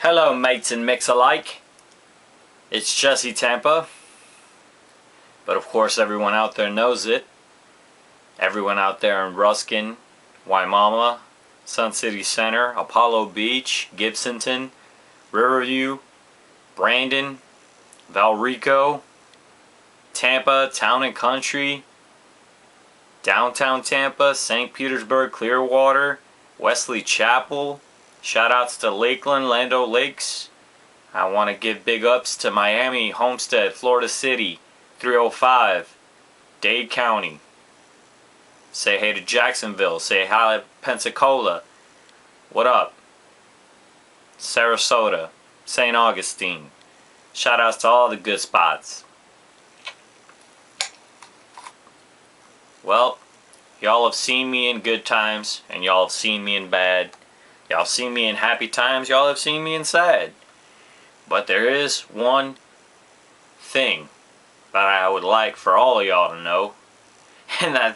Hello mates and mix alike, it's Jesse Tampa, but of course everyone out there knows it. Everyone out there in Ruskin, Waimama, Sun City Center, Apollo Beach, Gibsonton, Riverview, Brandon, Valrico, Tampa, Town and Country, Downtown Tampa, St. Petersburg, Clearwater, Wesley Chapel. Shoutouts to Lakeland, Lando Lakes. I want to give big ups to Miami, Homestead, Florida City, 305, Dade County. Say hey to Jacksonville. Say hi to Pensacola. What up? Sarasota, St. Augustine. Shoutouts to all the good spots. Well, y'all have seen me in good times, and y'all have seen me in bad. Y'all have seen me in happy times, y'all have seen me in sad. But there is one thing that I would like for all of y'all to know, and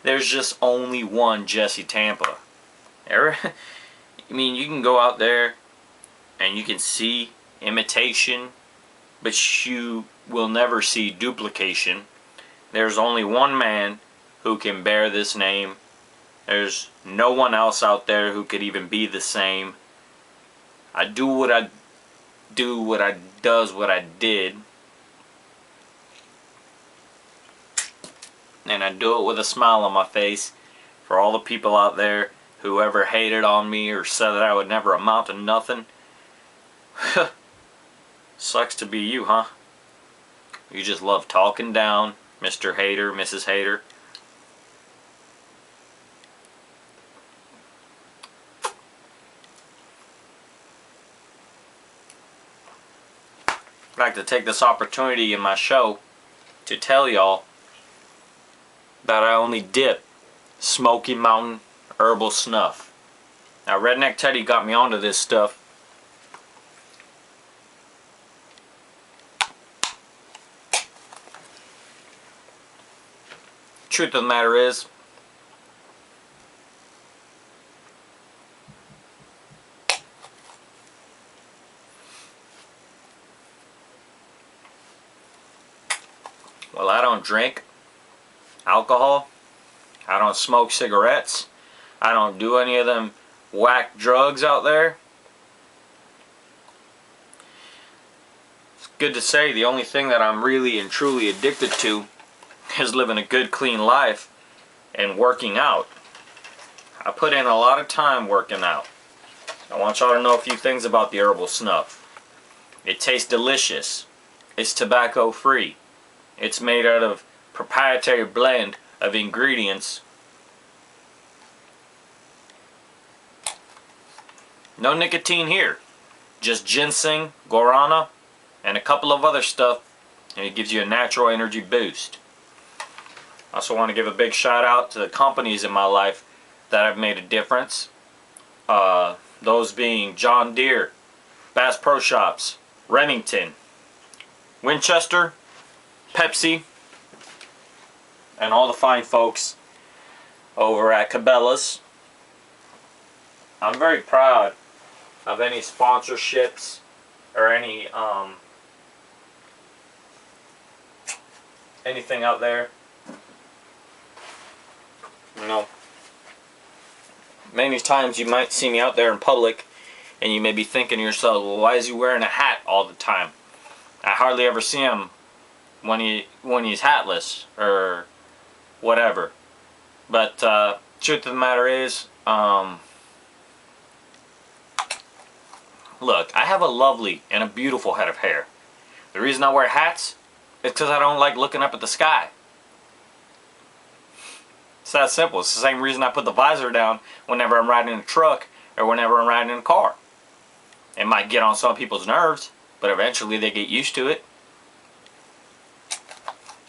there's just only one Jesse Tampa. I mean, you can go out there and you can see imitation, but you will never see duplication. There's only one man who can bear this name. There's no one else out there who could even be the same. I do what I did. And I do it with a smile on my face for all the people out there who ever hated on me or said that I would never amount to nothing. Sucks to be you, huh? You just love talking down, Mr. Hater, Mrs. Hater. I'd like to take this opportunity in my show to tell y'all that I only dip Smoky Mountain herbal snuff. Now Redneck Teddy got me onto this stuff. Truth of the matter is, well, I don't drink alcohol, I don't smoke cigarettes, I don't do any of them whack drugs out there. It's good to say the only thing that I'm really and truly addicted to is living a good clean life and working out. I put in a lot of time working out. I want y'all to know a few things about the herbal snuff. It tastes delicious. It's tobacco free. It's made out of proprietary blend of ingredients. No nicotine here. Just ginseng, guarana, and a couple of other stuff, and it gives you a natural energy boost. I also want to give a big shout out to the companies in my life that have made a difference. Those being John Deere, Bass Pro Shops, Remington, Winchester, Pepsi, and all the fine folks over at Cabela's. I'm very proud of any sponsorships or any anything out there. You know, many times you might see me out there in public and you may be thinking to yourself, well, why is he wearing a hat all the time? I hardly ever see him when he's hatless or whatever. But truth of the matter is, look, I have a lovely and a beautiful head of hair. The reason I wear hats is because I don't like looking up at the sky. It's that simple. It's the same reason I put the visor down whenever I'm riding in a truck or whenever I'm riding in a car. It might get on some people's nerves, but eventually they get used to it.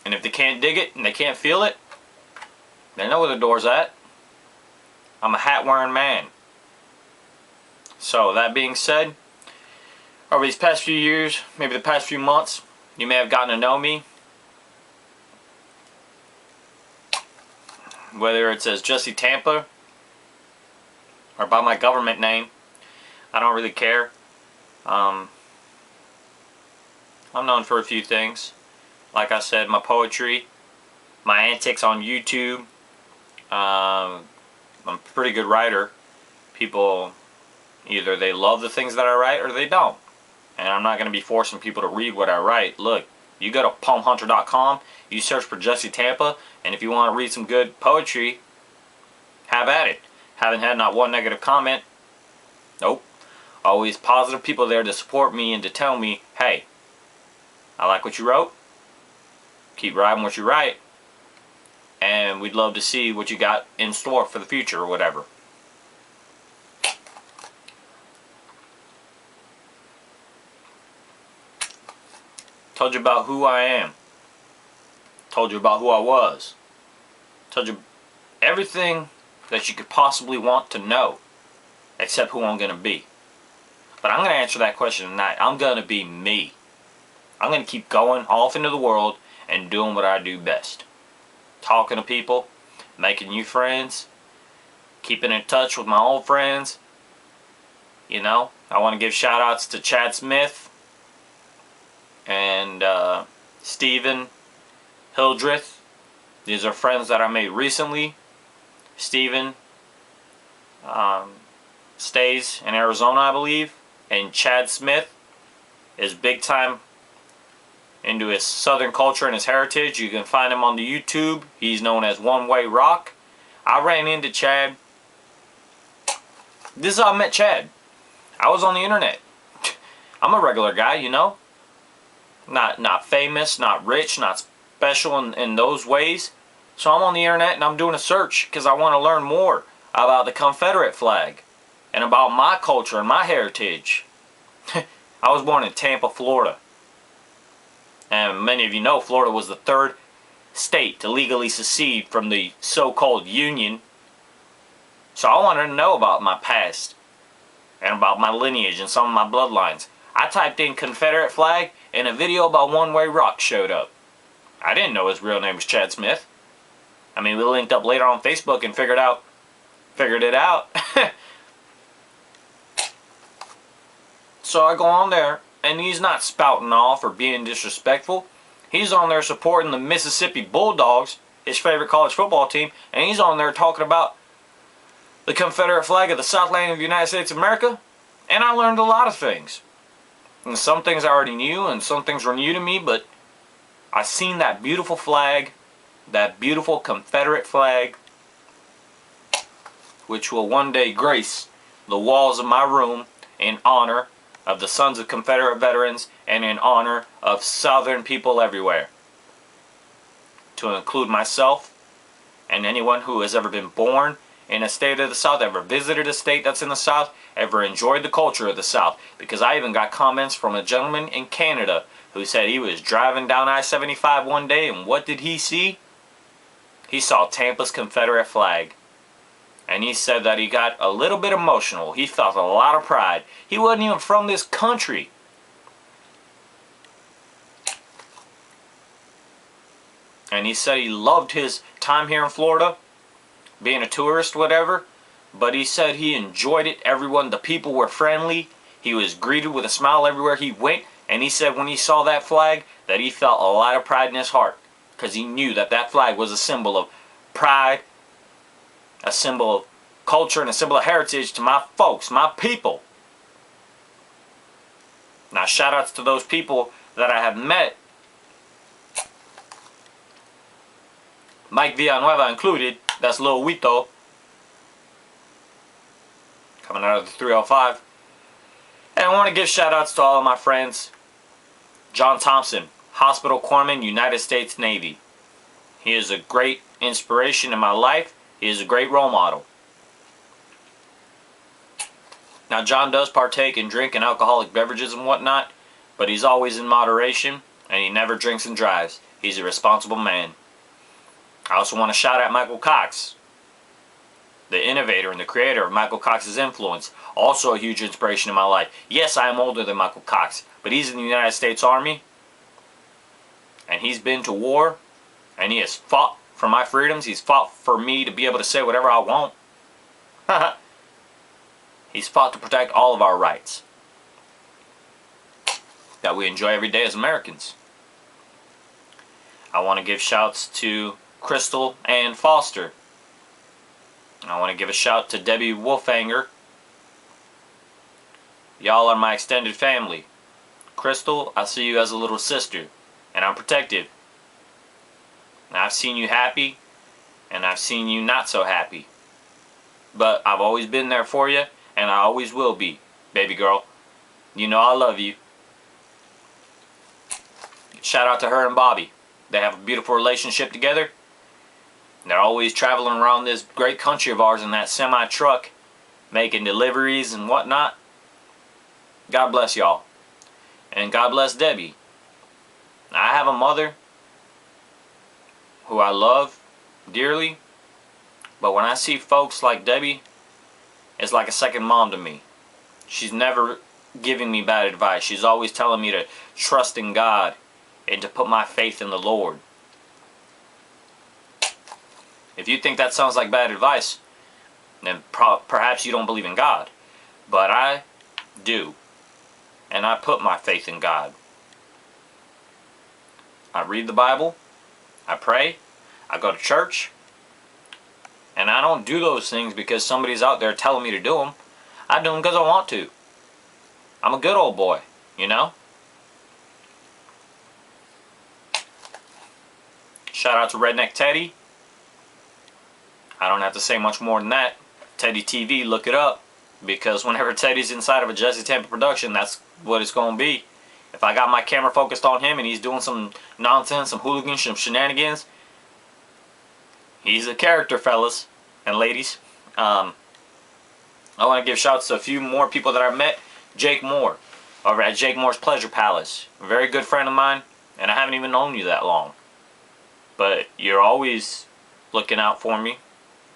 And if they can't dig it and they can't feel it, they know where the door's at. I'm a hat wearing man. So that being said, over these past few years, maybe the past few months, you may have gotten to know me. Whether it's as Jesse Tampa or by my government name, I don't really care. Um, I'm known for a few things. Like I said, my poetry, my antics on YouTube. I'm a pretty good writer. People, either they love the things that I write or they don't. And I'm not going to be forcing people to read what I write. Look, you go to palmhunter.com, you search for Jesse Tampa, and if you want to read some good poetry, have at it. Haven't had not one negative comment. Nope. Always positive people there to support me and to tell me, hey, I like what you wrote. Keep writing what you write. And we'd love to see what you got in store for the future or whatever. Told you about who I am. Told you about who I was. Told you everything that you could possibly want to know, except who I'm going to be. But I'm going to answer that question tonight. I'm going to be me. I'm going to keep going off into the world and doing what I do best. Talking to people, making new friends, keeping in touch with my old friends. You know, I want to give shout outs to Chad Smith and Stephen Hildreth. These are friends that I made recently. Stephen stays in Arizona, I believe, and Chad Smith is big time into his southern culture and his heritage. You can find him on the YouTube. He's known as One Way Rock. I ran into Chad. This is how I met Chad. I was on the internet. I'm a regular guy, you know. Not famous, not rich, not special in those ways. So I'm on the internet and I'm doing a search because I want to learn more about the Confederate flag and about my culture and my heritage. I was born in Tampa, Florida. And many of you know Florida was the third state to legally secede from the so-called Union. So I wanted to know about my past and about my lineage and some of my bloodlines. I typed in Confederate flag and a video about One Way Rock showed up. I didn't know his real name was Chad Smith. I mean, we linked up later on Facebook and figured it out. So I go on there, and he's not spouting off or being disrespectful. He's on there supporting the Mississippi Bulldogs, his favorite college football team, and he's on there talking about the Confederate flag of the Southland of the United States of America. And I learned a lot of things. And some things I already knew, and some things were new to me, but I seen that beautiful flag, that beautiful Confederate flag, which will one day grace the walls of my room in honor of the sons of Confederate veterans and in honor of Southern people everywhere. To include myself and anyone who has ever been born in a state of the South, ever visited a state that's in the South, ever enjoyed the culture of the South. Because I even got comments from a gentleman in Canada who said he was driving down I-75 one day, and what did he see? He saw Tampa's Confederate flag. And he said that he got a little bit emotional. He felt a lot of pride. He wasn't even from this country. And he said he loved his time here in Florida, being a tourist, whatever. But he said he enjoyed it. Everyone, the people were friendly. He was greeted with a smile everywhere he went. And he said when he saw that flag, that he felt a lot of pride in his heart. Because he knew that that flag was a symbol of pride, a symbol of culture, and a symbol of heritage to my folks, my people. Now, shout outs to those people that I have met, Mike Villanueva included. That's Lil Wito, coming out of the 305. And I want to give shout outs to all of my friends. John Thompson, Hospital Corpsman, United States Navy. He is a great inspiration in my life. He is a great role model. Now, John does partake in drink and alcoholic beverages and whatnot, but he's always in moderation, and he never drinks and drives. He's a responsible man. I also want to shout out Michael Cox, the innovator and the creator of Michael Cox's Influence. Also a huge inspiration in my life. Yes, I am older than Michael Cox, but he's in the United States Army, and he's been to war, and he has fought for my freedoms. He's fought for me to be able to say whatever I want. He's fought to protect all of our rights. that we enjoy every day as Americans. I want to give shouts to Crystal and Foster. I want to give a shout to Debbie Wolfanger. Y'all are my extended family. Crystal, I see you as a little sister, and I'm protective. And I've seen you happy, and I've seen you not so happy. But I've always been there for you, and I always will be, baby girl. You know I love you. Shout out to her and Bobby. They have a beautiful relationship together. They're always traveling around this great country of ours in that semi-truck, making deliveries and whatnot. God bless y'all. And God bless Debbie. I have a mother who I love dearly, but when I see folks like Debbie, it's like a second mom to me. She's never giving me bad advice. She's always telling me to trust in God and to put my faith in the Lord. If you think that sounds like bad advice, then perhaps you don't believe in God. But I do. And I put my faith in God. I read the Bible. I pray. I go to church. And I don't do those things because somebody's out there telling me to do them. I do them because I want to. I'm a good old boy, you know? Shout out to Redneck Teddy. I don't have to say much more than that. Teddy TV, look it up. Because whenever Teddy's inside of a Jesse Tampa production, that's what it's going to be. If I got my camera focused on him and he's doing some nonsense, some hooligans, some shenanigans, he's a character, fellas and ladies. I want to give shouts to a few more people that I met. Jake Moore, over at Jake Moore's Pleasure Palace. A very good friend of mine, and I haven't even known you that long. But you're always looking out for me.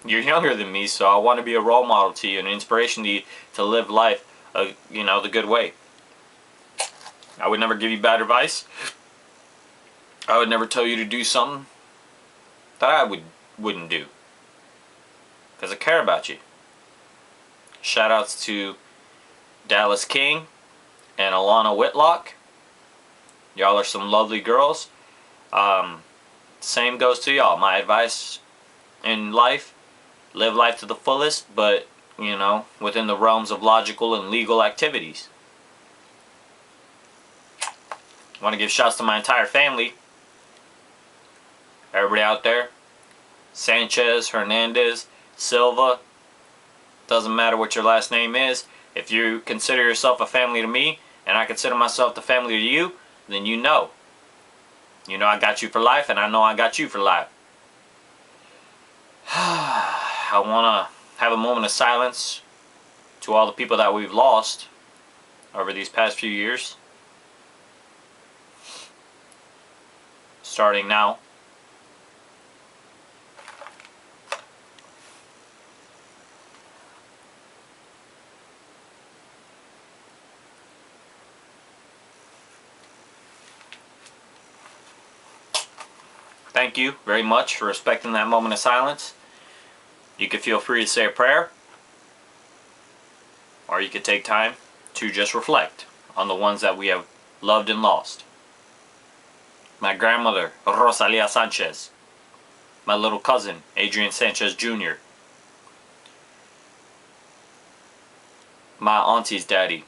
You're younger than me, so I want to be a role model to you, an inspiration to you to live life, you know, the good way. I would never give you bad advice. I would never tell you to do something that I wouldn't do. Because I care about you. Shout outs to Dallas King and Alana Whitlock. Y'all are some lovely girls. Same goes to y'all. My advice in life, live life to the fullest, but, you know, within the realms of logical and legal activities. I want to give shouts to my entire family. Everybody out there. Sanchez, Hernandez, Silva. Doesn't matter what your last name is. If you consider yourself a family to me, and I consider myself the family to you, then you know. You know I got you for life, and I know I got you for life. I want to have a moment of silence to all the people that we've lost over these past few years. Starting now. Thank you very much for respecting that moment of silence. You could feel free to say a prayer, or you could take time to just reflect on the ones that we have loved and lost. My grandmother, Rosalia Sanchez. My little cousin, Adrian Sanchez Jr. My auntie's daddy,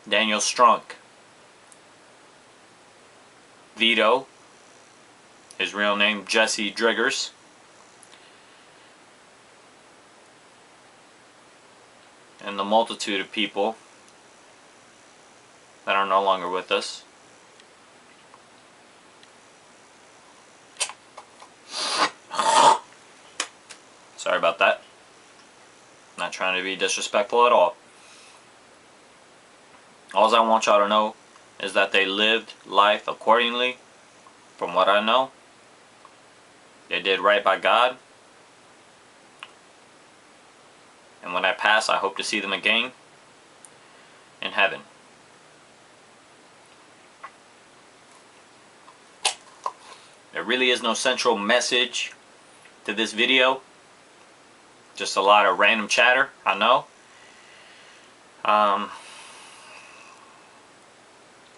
Daniel Strunk. Vito, his real name Jesse Driggers. And the multitude of people that are no longer with us. Sorry about that. Not trying to be disrespectful at all. All I want y'all to know is that they lived life accordingly. From what I know, they did right by God. And when I pass, I hope to see them again in heaven. There really is no central message to this video. Just a lot of random chatter, I know.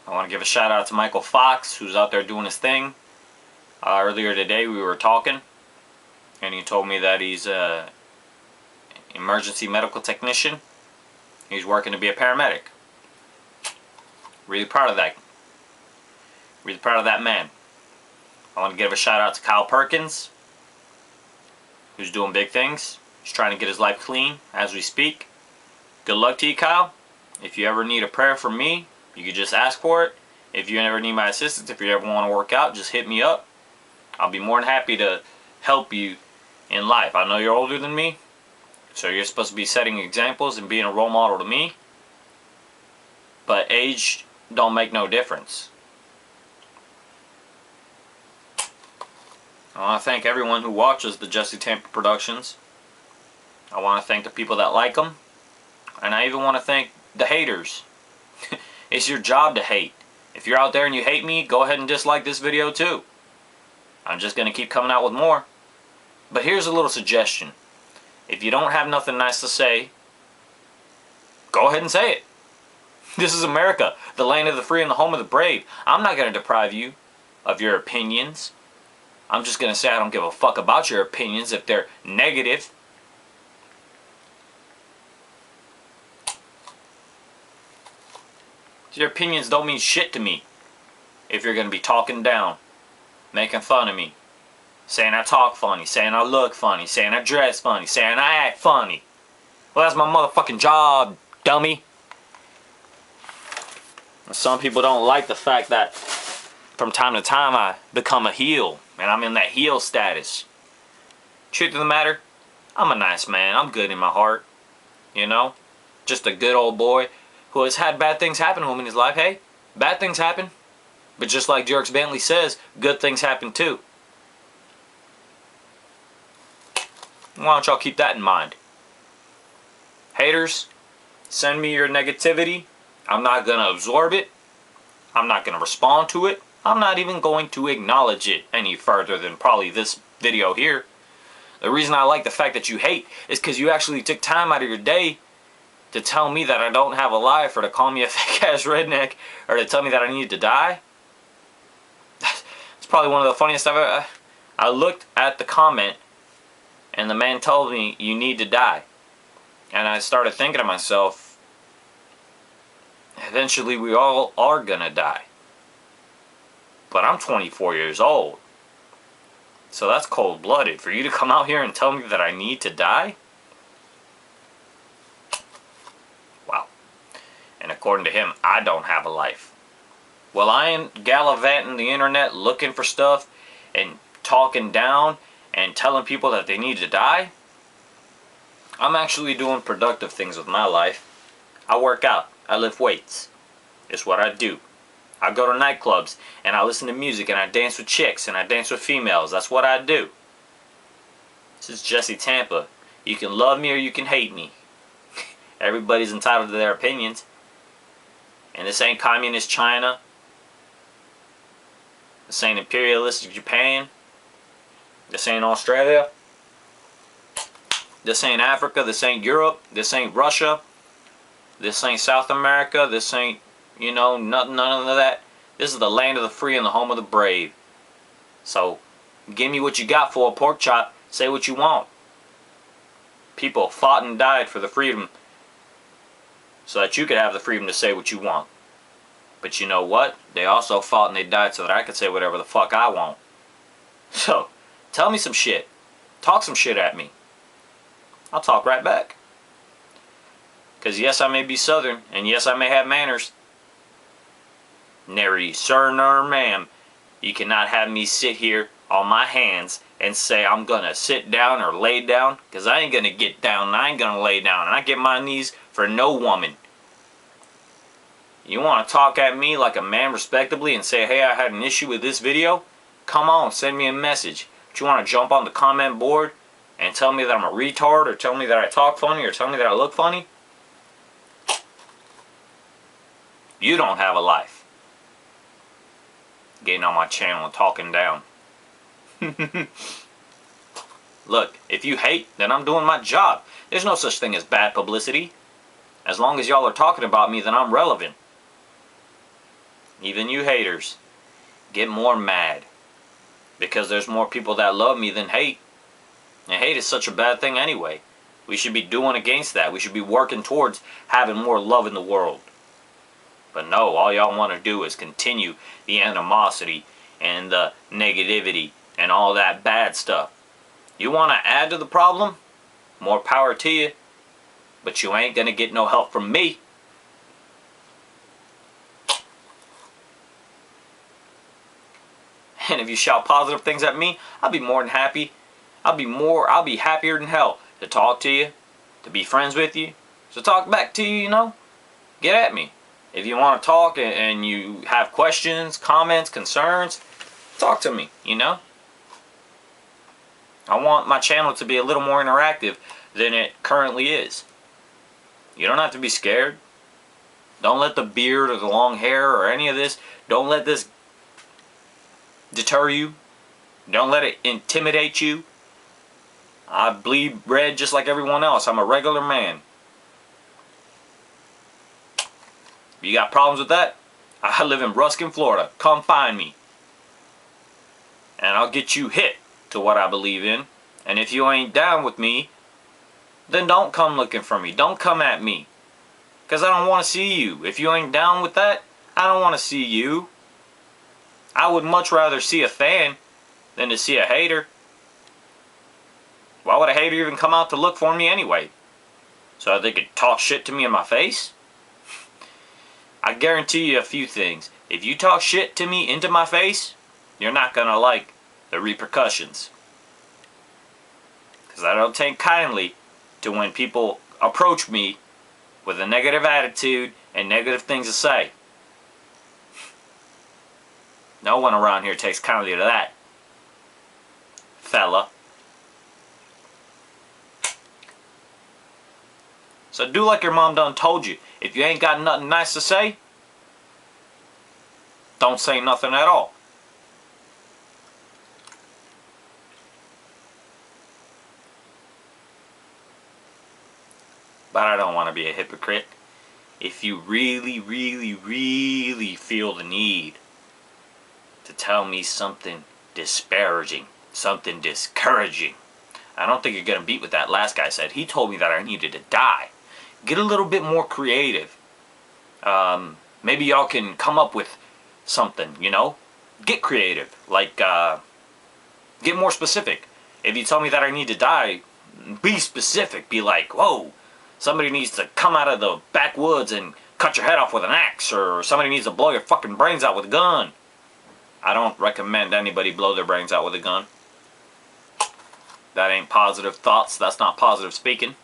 I want to give a shout out to Michael Fox, who's out there doing his thing. Earlier today we were talking, and he told me that he's an emergency medical technician. He's working to be a paramedic. Really proud of that. Really proud of that man. I want to give a shout out to Kyle Perkins, who's doing big things. He's trying to get his life clean as we speak. Good luck to you, Kyle. If you ever need a prayer from me, you can just ask for it. If you ever need my assistance, if you ever want to work out, just hit me up. I'll be more than happy to help you in life. I know you're older than me, so you're supposed to be setting examples and being a role model to me. But age don't make no difference. I want to thank everyone who watches the Jesse Tampa productions. I want to thank the people that like them. And I even want to thank the haters. It's your job to hate. If you're out there and you hate me, go ahead and dislike this video too. I'm just going to keep coming out with more. But here's a little suggestion. If you don't have nothing nice to say, go ahead and say it. This is America, the land of the free and the home of the brave. I'm not going to deprive you of your opinions. I'm just going to say I don't give a fuck about your opinions if they're negative. Your opinions don't mean shit to me if you're going to be talking down, making fun of me, saying I talk funny, saying I look funny, saying I dress funny, saying I act funny. Well, that's my motherfucking job, dummy. Some people don't like the fact that from time to time I become a heel, and I'm in that heel status. Truth of the matter, I'm a nice man. I'm good in my heart, you know? Just a good old boy who has had bad things happen to him in his life. Hey, bad things happen. But just like Jerks Bentley says, good things happen too. Why don't y'all keep that in mind? Haters, send me your negativity. I'm not going to absorb it. I'm not going to respond to it. I'm not even going to acknowledge it any further than probably this video here. The reason I like the fact that you hate is because you actually took time out of your day to tell me that I don't have a life, or to call me a fake ass redneck, or to tell me that I need to die. It's probably one of the funniest I've ever... I looked at the comment and the man told me you need to die. And I started thinking to myself, eventually we all are gonna die. But I'm 24 years old. So that's cold-blooded. For you to come out here and tell me that I need to die? Wow. And according to him, I don't have a life. Well, I ain't gallivanting the internet looking for stuff and talking down and telling people that they need to die. I'm actually doing productive things with my life. I work out. I lift weights. It's what I do. I go to nightclubs and I listen to music and I dance with chicks and I dance with females. That's what I do. This is Jesse Tampa. You can love me or you can hate me. Everybody's entitled to their opinions. And this ain't communist China. This ain't imperialistic Japan. This ain't Australia. This ain't Africa. This ain't Europe. This ain't Russia. This ain't South America. This ain't, you know, none of that. This is the land of the free and the home of the brave. So, give me what you got for a pork chop. Say what you want. People fought and died for the freedom so that you could have the freedom to say what you want. But you know what? They also fought and they died so that I could say whatever the fuck I want. So, tell me some shit. Talk some shit at me. I'll talk right back. Because yes, I may be Southern, and yes, I may have manners. Nary sir nor ma'am, you cannot have me sit here on my hands and say I'm gonna sit down or lay down, because I ain't gonna get down and I ain't gonna lay down, and I get my knees for no woman. You want to talk at me like a man respectably and say, hey, I had an issue with this video? Come on, send me a message. But you want to jump on the comment board and tell me that I'm a retard, or tell me that I talk funny, or tell me that I look funny? You don't have a life. Getting on my channel and talking down. Look, if you hate, then I'm doing my job. There's no such thing as bad publicity. As long as y'all are talking about me, then I'm relevant. even you haters, get more mad. Because there's more people that love me than hate. And hate is such a bad thing anyway. We should be doing against that. We should be working towards having more love in the world. But no, all y'all want to do is continue the animosity and the negativity and all that bad stuff. You want to add to the problem? More power to you. But you ain't going to get no help from me. And if you shout positive things at me, I'll be more than happy. I'll be happier than hell to talk to you, to be friends with you, to talk back to you, you know. Get at me. If you want to talk and you have questions, comments, concerns, talk to me, you know. I want my channel to be a little more interactive than it currently is. You don't have to be scared. Don't let the beard or the long hair or any of this, don't let this deter you. Don't let it intimidate you. I bleed red just like everyone else. I'm a regular man. If you got problems with that, I live in Ruskin, Florida. Come find me. And I'll get you hip to what I believe in. And if you ain't down with me, then don't come looking for me. Don't come at me. Because I don't want to see you. If you ain't down with that, I don't want to see you. I would much rather see a fan than to see a hater. Why would a hater even come out to look for me anyway? So that they could talk shit to me in my face? I guarantee you a few things. If you talk shit to me into my face, you're not going to like the repercussions. Because I don't take kindly to when people approach me with a negative attitude and negative things to say. No one around here takes kindly to that, fella. So do like your mom done told you. If you ain't got nothing nice to say, don't say nothing at all. But I don't want to be a hypocrite. If you really, really, really feel the need to tell me something disparaging, something discouraging, I don't think you're going to beat what that last guy said. He told me that I needed to die. Get a little bit more creative. Maybe y'all can come up with something, you know? Get creative. Like, get more specific. If you tell me that I need to die, be specific. Be like, whoa, somebody needs to come out of the backwoods and cut your head off with an axe, or somebody needs to blow your fucking brains out with a gun. I don't recommend anybody blow their brains out with a gun. That ain't positive thoughts. That's not positive speaking.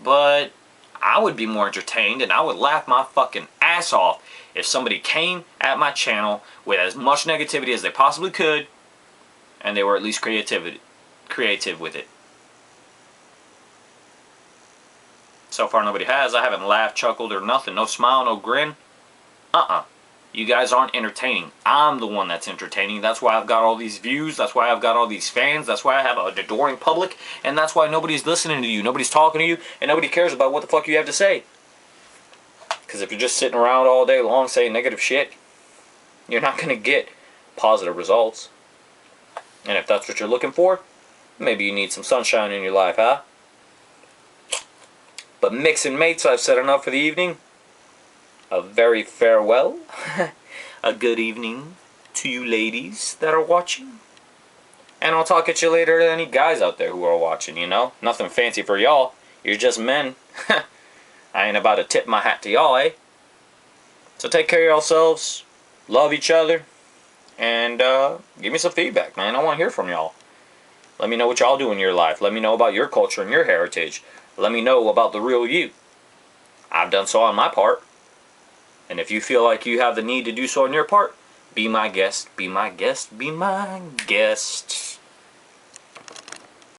But I would be more entertained and I would laugh my fucking ass off if somebody came at my channel with as much negativity as they possibly could and they were at least creative with it. So far nobody has. I haven't laughed, chuckled, or nothing. No smile, no grin. You guys aren't entertaining. I'm the one that's entertaining. That's why I've got all these views. That's why I've got all these fans. That's why I have an adoring public. And that's why nobody's listening to you. Nobody's talking to you. And nobody cares about what the fuck you have to say. Because if you're just sitting around all day long saying negative shit, you're not going to get positive results. And if that's what you're looking for, maybe you need some sunshine in your life, huh? But mix and mates, I've said enough for the evening. A very farewell. A good evening to you ladies that are watching. And I'll talk at you later to any guys out there who are watching, you know? Nothing fancy for y'all. You're just men. I ain't about to tip my hat to y'all, eh? So take care of yourselves. Love each other. And give me some feedback, man. I want to hear from y'all. Let me know what y'all do in your life. Let me know about your culture and your heritage. Let me know about the real you. I've done so on my part. And if you feel like you have the need to do so on your part, be my guest, be my guest, be my guest.